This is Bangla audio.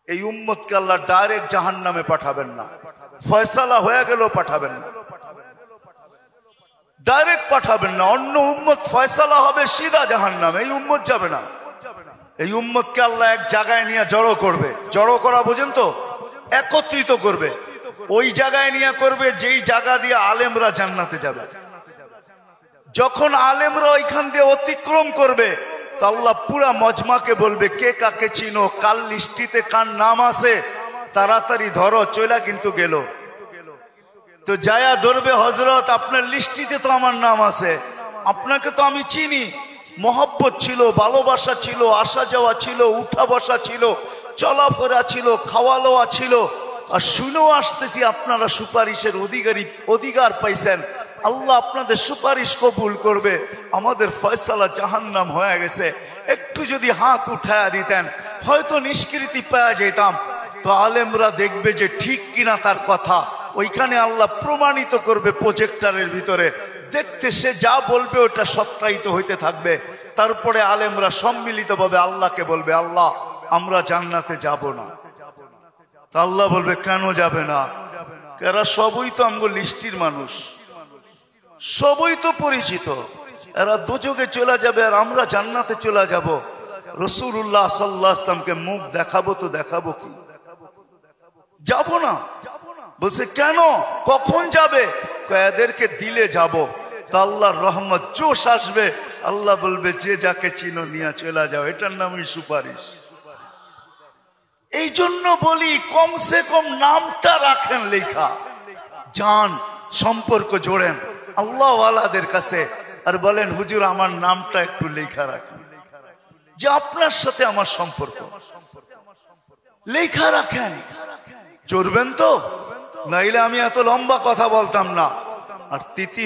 এই উম্মতকে আল্লাহ ডাইরেক্ট জাহান্নামে পাঠাবেন না, ফয়সালা হয়ে গেলেও পাঠাবেন না, ডাইরেক্ট পাঠাবেন না। অন্য উম্মত ফয়সালা হবে সিধা জাহান্নামে, এই উম্মত যাবে না। এই উম্মতকে আল্লাহ এক জায়গায় নিয়ে জড়ো করবে। জড়ো করা বোঝেন তো? একত্রিত করবে। ওই জায়গায় নিয়ে করবে যেই জায়গা দিয়ে আলেমরা জান্নাতে যাবে। যখন আলেমরা ওইখান দিয়ে অতিক্রম করবে তো আল্লাহ পুরা মজমাকে বলবে, কে কাকে চিনো, কাল লিস্টিতে কার নাম আছে তাড়াতাড়ি ধরো, চইলা কিন্তু গেল। তো যায়া ধরবে, হযরত আপনার লিস্টিতে তো আমার নাম আছে, আপনাকে তো আমি চিনি, মহব্বত ছিল, ভালোবাসা ছিল, আসা যাওয়া ছিল, উঠা বসা ছিল, চলাফেরা ছিল, খাওয়া লওয়া ছিল, আর শুনেও আসতেছি আপনারা সুপারিশের অধিকার পাইছেন। আল্লাহ আপনাদের সুপারিশ কবুল করবে, আমাদের ফয়সালা জাহান্নাম হয়ে গেছে, একটু যদি হাত উঠায়া দিতেন হয়তো নিষ্কৃতি পাওয়া যেতাম। তো আলেমরা দেখবে যে ঠিক কিনা তার কথা, ওইখানে আল্লাহ প্রমাণিত করবে প্রজেক্টরের ভিতরে, দেখতে সে যা বলবে ওটা সত্যায়িত হইতে থাকবে। তারপরে আলেমরা সম্মিলিতভাবে আল্লাহকে বলবে, আল্লাহ আমরা জান্নাতে যাব না। তা আল্লাহ বলবে, কেন যাবে না? এরা সবই তো আমগো লিস্টির মানুষ, সবই তো পরিচিত, এরা দোজখে চলে যাবে আর আমরা জান্নাতে চলে যাব। রাসূলুল্লাহ সাল্লাল্লাহু আলাইহি ওয়াসাল্লামকে মুখ দেখাবো তো দেখাবো কি? যাব না। বলছে কেন, কখন যাবে? এদেরকে দিলে যাব। তা আল্লাহর রহমত জোশ আসবে, আল্লাহ বলবে যে যাকে চিনো নিয়ে চলে যাও, এটার নামই সুপারিশ। এই জন্য বলি কমসে কম নামটা রাখেন লেখা, জান সম্পর্ক জোড়েন আল্লাহ ওয়ালাদের কাছে, আর বলেন হুজুর আমার নামটা একটু লেখা রাখেন, যে আপনার সাথে আমার সম্পর্ক লেখা রাখেন। চড়বেন তো, নাইলে আমি এত লম্বা কথা বলতাম না। আর তৃতীয়